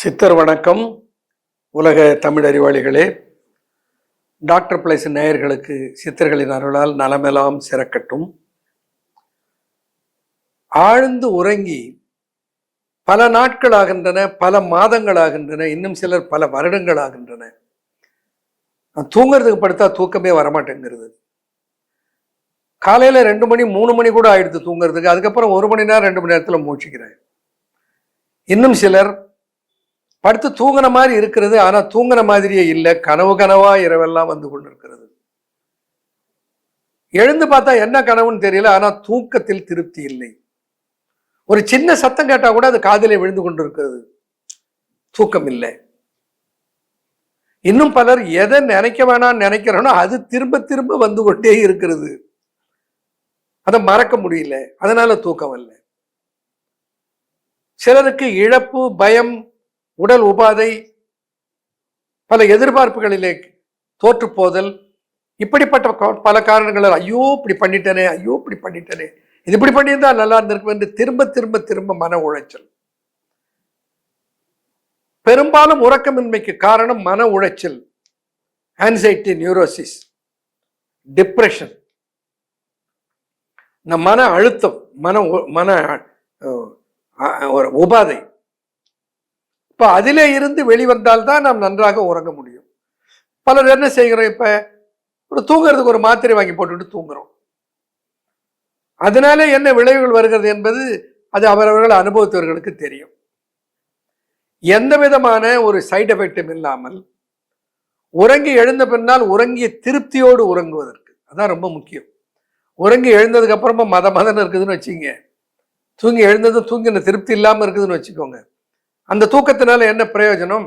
சித்தர் வணக்கம். உலக தமிழ் அறிவாளிகளே, டாக்டர் பிளேஸ் நேயர்களுக்கு சித்தர்களின் அருளால் நலமெல்லாம் சிறக்கட்டும். ஆழ்ந்து உறங்கி பல நாட்கள் ஆகின்றன, பல மாதங்கள் ஆகின்றன, இன்னும் சிலர் பல வருடங்கள் ஆகின்றன. தூங்குறதுக்கு படுத்தா தூக்கமே வரமாட்டேங்கிறது. காலையில 2 மணி 3 மணி கூட ஆயிடுது தூங்குறதுக்கு. அதுக்கப்புறம் 1 மணி நேரம் 2 மணி நேரத்தில் மூச்சுக்கிறேன். இன்னும் சிலர் படுத்து தூங்குன மாதிரி இருக்கிறது, ஆனா தூங்குன மாதிரியே இல்லை, கனவா இரவெல்லாம் வந்து கொண்டிருக்கிறது. எழுந்து பார்த்தா என்ன கனவுன்னு தெரியல, ஆனா தூக்கத்தில் திருப்தி இல்லை. ஒரு சின்ன சத்தம் கேட்டா கூட அது காதிலே விழுந்து கொண்டிருக்கிறது, தூக்கம் இல்லை. இன்னும் பலர் எதை நினைக்க வேணாம்னு நினைக்கிறோனோ அது திரும்ப திரும்ப வந்து கொண்டே இருக்கிறது, அதை மறக்க முடியல, அதனால தூக்கம் இல்லை. சிலருக்கு இழப்பு, பயம், உடல் உபாதை, பல எதிர்பார்ப்புகளிலே தோற்று போதல், இப்படிப்பட்ட பல காரணங்களால் ஐயோ இப்படி பண்ணிட்டேனே, ஐயோ இப்படி பண்ணிட்டேனே, இது இப்படி பண்ணியிருந்தா நல்லா இருந்திருக்கும் என்று திரும்ப திரும்ப திரும்ப மன உளைச்சல். பெரும்பாலும் உறக்கமின்மைக்கு காரணம் மன உளைச்சல், ஆன்சைட்டி, நியூரோசிஸ், டிப்ரெஷன், இந்த மன அழுத்தம், மன உபாதை. இப்ப அதிலே இருந்து வெளிவந்தால்தான் நாம் நன்றாக உறங்க முடியும். பலர் என்ன செய்கிறோம், இப்ப ஒரு தூங்குறதுக்கு ஒரு மாத்திரை வாங்கி போட்டுட்டு தூங்குறோம். அதனால என்ன விளைவுகள் வருகிறது என்பது அது அவரவர்கள் அனுபவித்தவர்களுக்கு தெரியும். எந்த விதமான ஒரு சைடு எஃபெக்டும் இல்லாமல் உறங்கி எழுந்த பின்னால் உறங்கிய திருப்தியோடு உறங்குவதற்கு அதான் ரொம்ப முக்கியம். உறங்கி எழுந்ததுக்கு அப்புறமா மதன்னு இருக்குதுன்னு வச்சுங்க, தூங்கி எழுந்ததும் தூங்கின திருப்தி இல்லாம இருக்குதுன்னு வச்சுக்கோங்க, அந்த தூக்கத்தினால என்ன பிரயோஜனம்?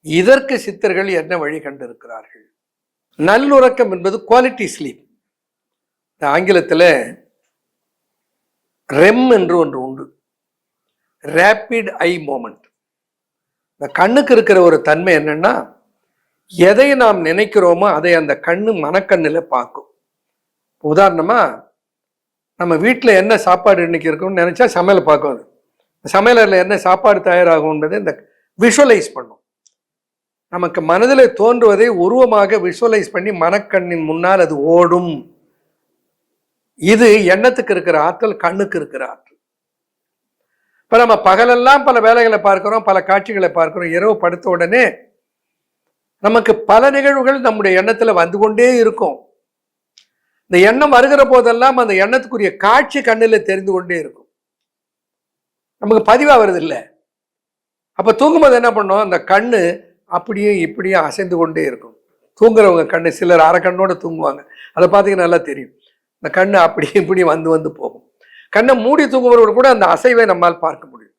இதற்கு சித்தர்கள் என்ன வழி கண்டிருக்கிறார்கள்? நல்லுறக்கம் என்பது குவாலிட்டி ஸ்லீப். ஆங்கிலத்தில் ரெம் என்று ஒன்று உண்டு, ரேபிட் ஐ மூமெண்ட். இந்த கண்ணுக்கு இருக்கிற ஒரு தன்மை என்னன்னா, எதை நாம் நினைக்கிறோமோ அதை அந்த கண்ணு மனக்கண்ணில் பார்க்கும். உதாரணமா, நம்ம வீட்டில் என்ன சாப்பாடு இன்னைக்கு இருக்கும்னு நினைச்சா சமையல் பார்க்கும். அது சமையலரில் என்ன சாப்பாடு தயாராகும்ன்றது இந்த விஷுவலைஸ் பண்ணும். நமக்கு மனதில் தோன்றுவதை உருவமாக விஷுவலைஸ் பண்ணி மனக்கண்ணின் முன்னால் அது ஓடும். இது எண்ணத்துக்கு இருக்கிற ஆற்றல், கண்ணுக்கு இருக்கிற ஆற்றல். இப்ப நம்ம பகலெல்லாம் பல வேலைகளை பார்க்கிறோம், பல காட்சிகளை பார்க்கிறோம். இரவு படுத்த உடனே நமக்கு பல நிகழ்வுகள் நம்முடைய எண்ணத்துல வந்து கொண்டே இருக்கும். இந்த எண்ணம் வருகிற போதெல்லாம் அந்த எண்ணத்துக்குரிய காட்சி கண்ணில் தெரிந்து கொண்டே இருக்கும், நமக்கு பதிவா வருது இல்லை. அப்ப தூங்கும்போது என்ன பண்ணோம், அந்த கண்ணு அப்படியே இப்படியே அசைந்து கொண்டே இருக்கும். தூங்குறவங்க கண்ணு சிலர் அரை கண்ணோட தூங்குவாங்க, அதை பார்த்தீங்கன்னா நல்லா தெரியும். இந்த கண்ணு அப்படி இப்படி வந்து வந்து போகும். கண்ணை மூடி தூங்குபவர்கள் கூட அந்த அசைவை நம்மால் பார்க்க முடியும்.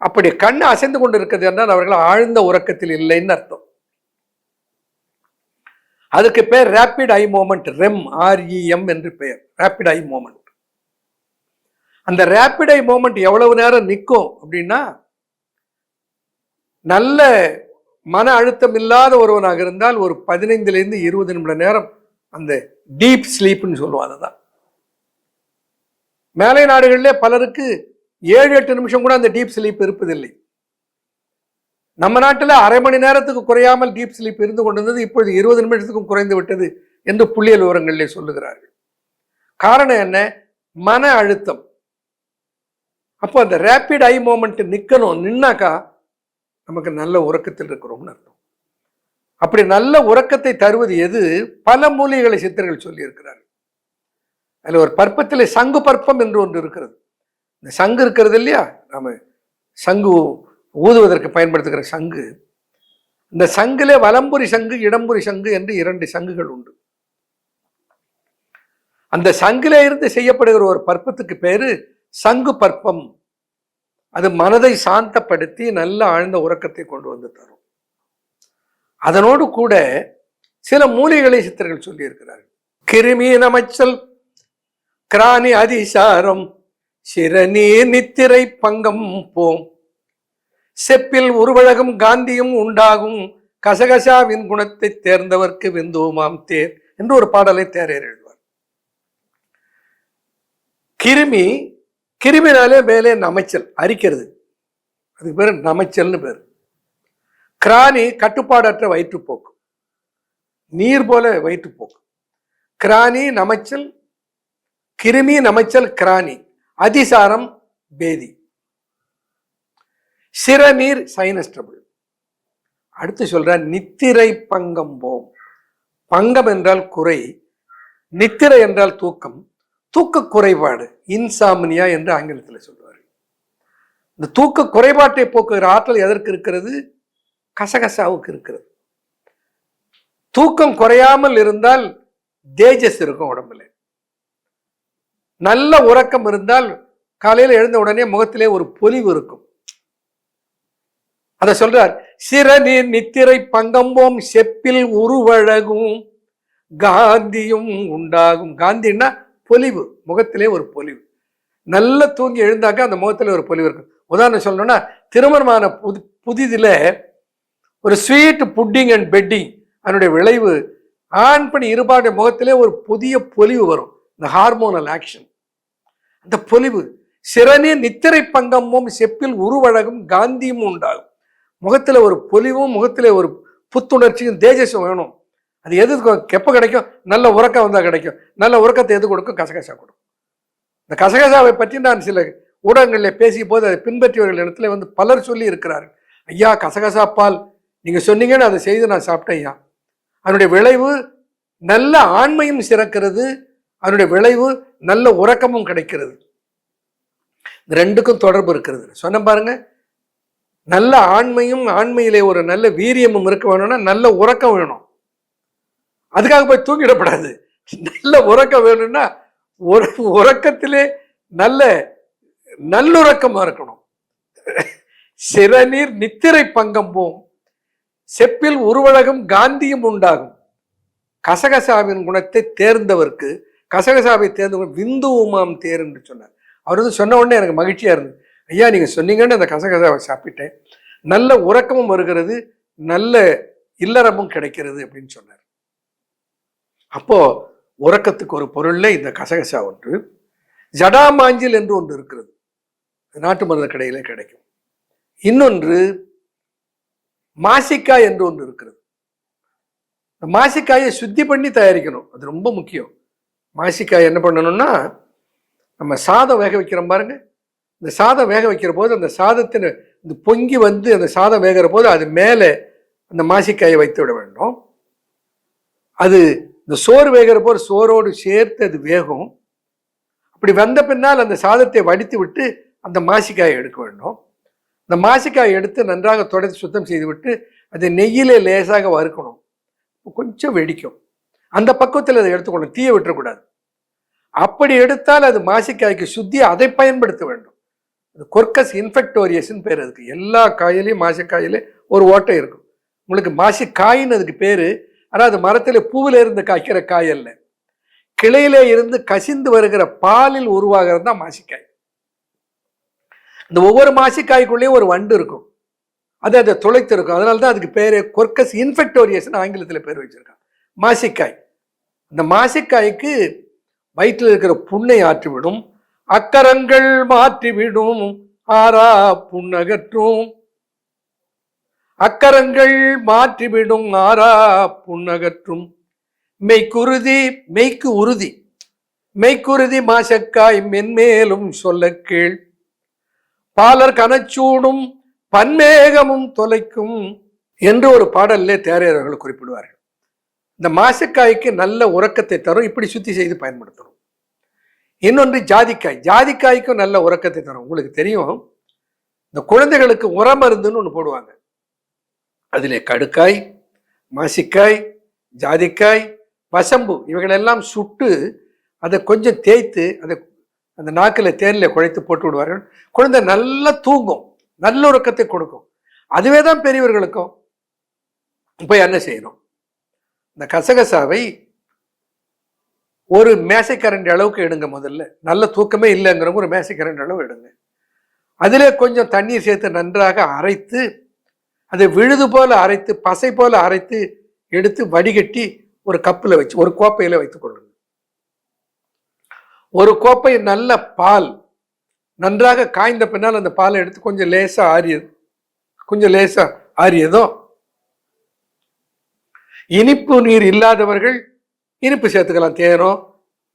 அப்படி கண்ணு அசைந்து கொண்டு இருக்கிறது என்றால் அவர்கள் ஆழ்ந்த உறக்கத்தில் இல்லைன்னு அர்த்தம். அதுக்கு பேர் rapid eye movement, REM, REM என்று பெயர், ரேபிட் ஐ மூமெண்ட். அந்த ரேபிட் ஐ மூமெண்ட் எவ்வளவு நேரம் நிற்கும் அப்படின்னா, நல்ல மன அழுத்தம் இல்லாத ஒருவனாக இருந்தால் ஒரு 15 to 20 நிமிட நேரம் அந்த டீப் ஸ்லீப்னு சொல்லுவாங்க. தான் மேலை நாடுகளிலே பலருக்கு 7-8 நிமிஷம் கூட அந்த டீப் ஸ்லீப் இருப்பதில்லை. நம்ம நாட்டில் அரை மணி நேரத்துக்கு குறையாமல் டீப் ஸ்லீப் இருந்து கொண்டிருந்தது, இப்பொழுது 20 நிமிஷத்துக்கும் குறைந்து விட்டது என்று புள்ளியல் விவரங்களிலே சொல்லுகிறார்கள். காரணம் என்ன? மன அழுத்தம். அப்போ அந்த ரேபிட் ஐ மூமெண்ட் நிற்கணும். நின்னாக்கா நமக்கு நல்ல உறக்கத்தில் இருக்கிறோம்னு அர்த்தம். அப்படி நல்ல உறக்கத்தை தருவது எது? பல மூலிகைகளை சித்தர்கள் சொல்லி இருக்கிறார்கள். அதில் ஒரு பற்பத்திலே சங்கு பற்பம் என்று ஒன்று இருக்கிறது. இந்த சங்கு இருக்கிறது இல்லையா, நம்ம சங்கு ஊதுவதற்கு பயன்படுத்துகிற சங்கு, இந்த சங்குல வலம்புரி சங்கு, இடம்புரி சங்கு என்று 2 சங்குகள் உண்டு. அந்த சங்குல இருந்து செய்யப்படுகிற ஒரு பற்பத்துக்கு பேரு சங்கு பற்பம். அது மனதை சாந்தப்படுத்தி நல்ல ஆழ்ந்த உறக்கத்தை கொண்டு வந்து தரும். அதனோடு கூட சில மூலிகைகளை சித்தர்கள் சொல்லி இருக்கிறார்கள். கிருமி நமைச்சல், கிராணி அதிசாரம், சிறநீர் நித்திரை பங்கம் போம், செப்பில் உருவழகும் காந்தியும் உண்டாகும், கசகசாவின் குணத்தை தேர்ந்தவர்க்கு விந்தோமாம் தேர் என்று ஒரு பாடலை தேரர் எழுதுவார். கிருமினாலே மேலே நமைச்சல், அரிக்கிறது. அதுக்கு பேர் நமைச்சல்னு பேர். கிரானி கட்டுப்பாடற்ற வயிற்றுப்போக்கு, நீர் போல வயிற்றுப்போக்கு. கிரானி நமைச்சல், கிருமி நமைச்சல் கிரானி, அதிசாரம் பேதி. சிறுநீர் சைனஸ் ட்ரபிள். அடுத்து சொல்ற நித்திரை பங்கம் போம். பங்கம் என்றால் குறை, நித்திரை என்றால் தூக்கம், தூக்க குறைபாடு, இன்சாம்னியா என்று ஆங்கிலத்தில் சொல்வார். இந்த தூக்க குறைபாட்டை போக்குகிற ஆற்றல் எதற்கு இருக்கிறது? கசகசாவுக்கு இருக்கிறது. தூக்கம் குறையாமல் இருந்தால் தேஜஸ் இருக்கும் உடம்புல. நல்ல உறக்கம் இருந்தால் காலையில் எழுந்த உடனே முகத்திலே ஒரு பொலிவு இருக்கும். அத சொல்றார், சிறுநீர் நித்திரை பங்கம்போம் செப்பில் உருவழகும் காந்தியும் உண்டாகும். காந்தின்னா பொலிவு, முகத்திலே ஒரு பொலிவு. நல்ல தூங்கி எழுந்தாக்க அந்த முகத்துல ஒரு பொலிவு இருக்கும். உதாரணம் சொல்லணும்னா, திருமணமான புதிதில ஒரு ஸ்வீட் புட்டிங் அண்ட் பெட்டிங், அதனுடைய விளைவு ஆண் பெண் இருபாடைய முகத்திலே ஒரு புதிய பொலிவு வரும். இந்த ஹார்மோனல் ஆக்ஷன், அந்த பொலிவு. சிறுநீர் நித்திரை பங்கமும் செப்பில் உருவழகும் காந்தியும் உண்டாகும். முகத்துல ஒரு பொலிவும், முகத்திலே ஒரு புத்துணர்ச்சியும் தேஜஸும் வேணும். அது எது எப்ப கிடைக்கும்? நல்ல உறக்கம் வந்தா கிடைக்கும். நல்ல உறக்கத்தை எது கொடுக்கும்? கசகசா கொடுக்கும். இந்த கசகசாவை பற்றி நான் சில ஊடகங்களில் பேசிய போது அதை பின்பற்றியவர்கள் இடத்துல வந்து பலர் சொல்லி இருக்கிறார்கள். ஐயா, கசகசா பால் நீங்க சொன்னீங்கன்னு அதை செய்து நான் சாப்பிட்டேன் ஐயா. அதனுடைய விளைவு நல்ல ஆண்மையும் சிறக்கிறது, அதனுடைய விளைவு நல்ல உறக்கமும் கிடைக்கிறது. இந்த ரெண்டுக்கும் தொடர்பு இருக்கிறது. சொன்ன பாருங்க, நல்ல ஆண்மையும் ஆண்மையிலே ஒரு நல்ல வீரியமும் இருக்க வேணும்னா நல்ல உறக்கம் வேணும். அதுக்காக போய் தூங்கிடப்படாது. நல்ல உறக்கம் வேணும்னா உறக்கத்திலே நல்ல நல்லுறக்கமா இருக்கணும். சிறுநீர் நித்திரை பங்கம் போம் செப்பில் உருவழகும் காந்தியும் உண்டாகும். கசகசாவின் குணத்தை தேர்ந்தவர்க்கு, கசகசாவை தேர்ந்தவர் விந்து உமாம் தேர் என்று சொன்னார். அவர் வந்து சொன்ன உடனே எனக்கு மகிழ்ச்சியா இருந்தது. ஐயா, நீங்க சொன்னீங்கன்னு அந்த கசகசாவை சாப்பிட்டேன், நல்ல உறக்கமும் வருகிறது, நல்ல இல்லறமும் கிடைக்கிறது அப்படின்னு சொன்னார். அப்போ உறக்கத்துக்கு ஒரு பொருள்ல இந்த கசகசா ஒன்று. ஜடாமாஞ்சில் என்று ஒன்று இருக்கிறது, நாட்டு மருந்து கடையில கிடைக்கும். இன்னொன்று மாசிக்காய் என்று ஒன்று இருக்கிறது. மாசிக்காயை சுத்தி பண்ணி தயாரிக்கணும், அது ரொம்ப முக்கியம். மாசிக்காய் என்ன பண்ணணும்னா, நம்ம சாதம் வேக வைக்கிறோம் பாருங்க, இந்த சாதம் வேக வைக்கிற போது அந்த சாதத்தின் இந்த பொங்கி வந்து அந்த சாதம் வேகிற போது அது மேலே அந்த மாசிக்காயை வைத்து விட வேண்டும். அது இந்த சோறு வேகிற போது சோரோடு சேர்த்து அது வேகும். அப்படி வந்த பின்னால் அந்த சாதத்தை வடித்து விட்டு அந்த மாசிக்காயை எடுக்க வேண்டும். இந்த மாசிக்காயை எடுத்து நன்றாக துடைத்து சுத்தம் செய்து விட்டு அதை நெய்யிலே லேசாக வறுக்கணும். கொஞ்சம் வெடிக்கும், அந்த பக்குவத்தில் அதை எடுத்துக்கணும், தீய விட்டுறக்கூடாது. அப்படி எடுத்தால் அது மாசிக்காய்க்கு சுத்தி, அதை பயன்படுத்த வேண்டும். கொர்க்கஸ் இன்ஃபெக்டோரியஸ்ன்னு பேர் அதுக்கு. எல்லா காயிலையும் மாசிக்காயிலே ஒரு ஓட்டை இருக்கும். உங்களுக்கு மாசிக்காயின்னு அதுக்கு பேரு. ஆனால் அது மரத்திலே பூவில இருந்து காய்க்கிற காய் அல்ல, கிளையிலே இருந்து கசிந்து வருகிற பாலில் உருவாகிறது தான் மாசிக்காய். இந்த ஒவ்வொரு மாசிக்காய்க்குள்ளேயும் ஒரு வண்டு இருக்கும், அது அதை துளைத்து இருக்கும். அதனால தான் அதுக்கு பேரு கொர்க்கஸ் இன்ஃபெக்டோரியஸ்ன்னு ஆங்கிலத்தில் பேர் வச்சிருக்காங்க, மாசிக்காய். இந்த மாசிக்காய்க்கு வயிற்றில் இருக்கிற புண்ணை ஆற்றிவிடும், அக்கரங்கள் மாற்றிவிடும், ஆறா புண்ணகற்றும். அக்கரங்கள் மாற்றிவிடும், ஆறா புண்ணகற்றும். மெய்க்குருதி, மெய்க்கு உறுதி, மெய்க்குருதி மாசக்காய் மென்மேலும் சொல்ல கேள். பாலர் கனச்சூடும் பன்மேகமும் தொலைக்கும் என்று ஒரு பாடல்லே தேரையர்கள் குறிப்பிடுவார்கள். இந்த மாசக்காய்க்கு நல்ல உறக்கத்தை தரும், இப்படி சுத்தி செய்து பயன்படுத்தணும். இன்னொன்று ஜாதிக்காய், ஜாதிக்காய்க்கும் நல்ல உறக்கத்தை தரும். உங்களுக்கு தெரியும், இந்த குழந்தைகளுக்கு உரமருந்துன்னு ஒன்று போடுவாங்க. அதிலே கடுக்காய், மாசிக்காய், ஜாதிக்காய், வசம்பு இவைகளெல்லாம் சுட்டு அதை கொஞ்சம் தேய்த்து அதை அந்த நாக்கில் தேனில் குழைத்து போட்டு விடுவார்கள். குழந்தை நல்லா தூங்கும், நல்ல உறக்கத்தை கொடுக்கும். அதுவே தான் பெரியவர்களுக்கும். இப்போ என்ன செய்யணும், இந்த கசகசாவை ஒரு மேசைக்கரண்டி அளவுக்கு எடுங்க. முதல்ல நல்ல தூக்கமே இல்லைங்கிறவங்க ஒரு மேசைக்கரண்டி அளவு எடுங்க. அதிலே கொஞ்சம் தண்ணீர் சேர்த்து நன்றாக அரைத்து, அதை விழுது போல அரைத்து, பசை போல அரைத்து எடுத்து வடிகட்டி ஒரு கப்பில் வச்சு ஒரு கோப்பையில வைத்துக் கொள்ளுங்க. ஒரு கோப்பை நல்ல பால் நன்றாக காய்ந்த பின்னால் அந்த பாலை எடுத்து கொஞ்சம் லேசா ஆறியது கொஞ்சம் லேசா ஆறியதும். இனிப்பு நீர் இல்லாதவர்கள் இனிப்பு சேர்த்துக்கலாம், தேனோ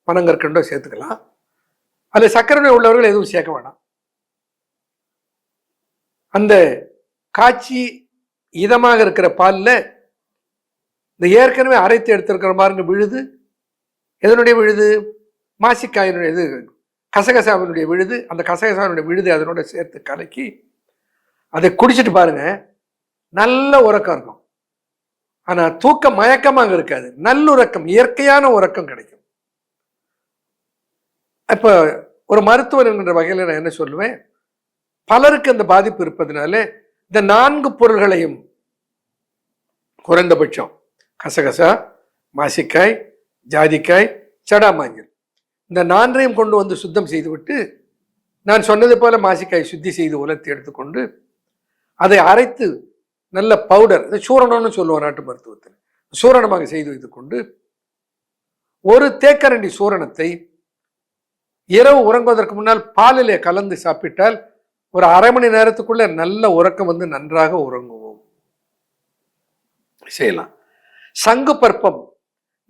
பனங்கற்கண்டோ சேர்த்துக்கலாம். அதில் சர்க்கரை நோய் உள்ளவர்கள் எதுவும் சேர்க்க வேண்டாம். அந்த காய்ச்சி இதமாக இருக்கிற பாலில் இந்த ஏற்கனவே அரைத்து எடுத்திருக்கிற மாதிரி விழுது, எதனுடைய விழுது? மாசிக்காயினுடைய இது, கசகசாவினுடைய விழுது. அந்த கசகசாவினுடைய விழுது அதனோட சேர்த்து கலக்கி அதை குடிச்சிட்டு பாருங்க, நல்ல உறக்கம் இருக்கும். ஆனா தூக்கம் மயக்கமாக இருக்காது, நல்லுறக்கம், இயற்கையான உறக்கம் கிடைக்கும். இப்ப ஒரு மருத்துவர் என்கிற வகையில் நான் என்ன சொல்லுவேன், பலருக்கு அந்த பாதிப்பு இருப்பதனால இந்த 4 பொருள்களையும் குறைந்தபட்சம் கசகசா, மாசிக்காய், ஜாதிக்காய், சடாமாஞ்சல், இந்த 4ஐயும் கொண்டு வந்து சுத்தம் செய்துவிட்டு, நான் சொன்னது போல மாசிக்காய் சுத்தி செய்து உலர்த்தி எடுத்துக்கொண்டு அதை அரைத்து நல்ல பவுடர், சூரணம்னு சொல்லுவோம் நாட்டு மருத்துவத்தில், சூரணமாக செய்து வைத்துக்கொண்டு ஒரு தேக்கரண்டி சூரணத்தை இரவு உறங்குவதற்கு முன்னால் பாலிலே கலந்து சாப்பிட்டால் ஒரு அரை மணி நேரத்துக்குள்ள நல்ல உறக்கம் வந்து நன்றாக உறங்குவோம். செய்யலாம். சங்கு பற்பம்,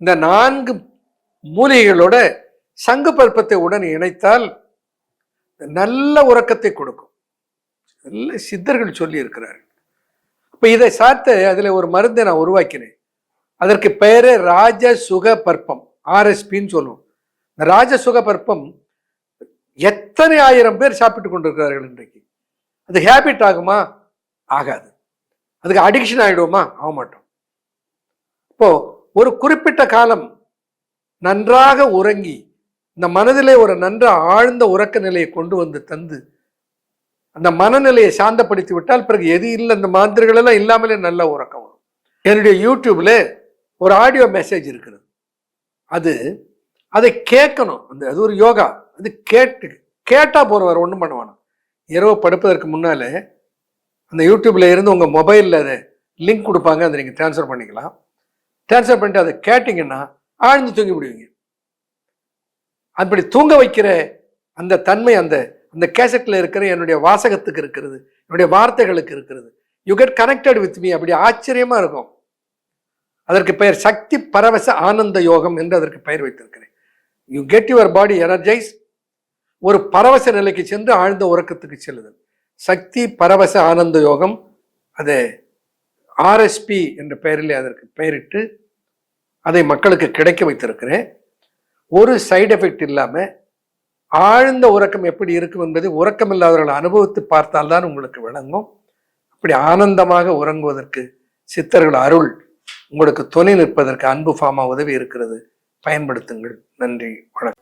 இந்த 4 மூலிகைகளோட சங்கு பற்பத்தை உடன் இணைத்தால் நல்ல உறக்கத்தை கொடுக்கும். நல்ல சித்தர்கள் சொல்லி இருக்கிறார்கள். இப்ப இதை சார்த்த அதுல ஒரு மருந்தை நான் உருவாக்கினேன். அதற்கு பெயரே ராஜசுக பற்பம், RSPன்னு சொல்லுவோம். இந்த ராஜசுக பற்பம் எத்தனை ஆயிரம் பேர் சாப்பிட்டு கொண்டிருக்கிறார்கள் இன்றைக்கு. அது ஹேபிட் ஆகுமா? ஆகாது. அதுக்கு அடிக்ஷன் ஆகிடுவோமா? ஆக மாட்டோம். இப்போ ஒரு குறிப்பிட்ட காலம் நன்றாக உறங்கி இந்த மனதிலே ஒரு நன்ற ஆழ்ந்த உறக்க நிலையை கொண்டு வந்து தந்து அந்த மனநிலையை சாந்தப்படுத்தி விட்டால் பிறகு எது இல்லை, இந்த மாத்திரைகள் எல்லாம் இல்லாமலே நல்ல உறக்கம் வரும். என்னுடைய யூடியூப்ல ஒரு ஆடியோ மெசேஜ் இருக்கிறது. அதை கேட்கணும். அது ஒரு யோகா. அது கேட்டா போறவர் ஒன்றும் பண்ணுவானா. இரவு படுப்பதற்கு முன்னாலே அந்த யூடியூப்ல இருந்து உங்க மொபைல்ல அதை லிங்க் கொடுப்பாங்க, அதை நீங்க டிரான்ஸ்ஃபர் பண்ணிக்கலாம். டிரான்ஸ்ஃபர் பண்ணிட்டு அதை கேட்டீங்கன்னா ஆழ்ந்து தூங்கி விடுவீங்க. அப்படி தூங்க வைக்கிற அந்த தன்மை அந்த அந்த கேசட்ல இருக்கிற என்னுடைய வாசகத்துக்கு இருக்கிறது, என்னுடைய வார்த்தைகளுக்கு இருக்கிறது. You get connected with me. அப்படி ஆச்சரியமா இருக்கும். அதற்கு பெயர் சக்தி பரவச ஆனந்த யோகம் என்று அதற்கு பெயர் வைத்திருக்கிறேன். You get your body energise. ஒரு பரவச நிலைக்கு சென்று ஆழ்ந்த உறக்கத்துக்கு செல்லுதல் சக்தி பரவச ஆனந்த யோகம். அதை RSP என்ற பெயரிலே அதற்கு பெயரிட்டு அதை மக்களுக்கு கிடைக்க வைத்திருக்கிறேன். ஒரு சைடு எஃபெக்ட் இல்லாம ஆழ்ந்த உறக்கம் எப்படி இருக்கும் என்பதை உறக்கம் இல்லாதவர்கள் அனுபவித்து பார்த்தால்தான் உங்களுக்கு விளங்கும். அப்படி ஆனந்தமாக உறங்குவதற்கு சித்தர்கள் அருள் உங்களுக்கு துணை நிற்பதற்கு அன்பு ஃபார்மா உதவி இருக்கிறது. பயன்படுத்துங்கள். நன்றி, வணக்கம்.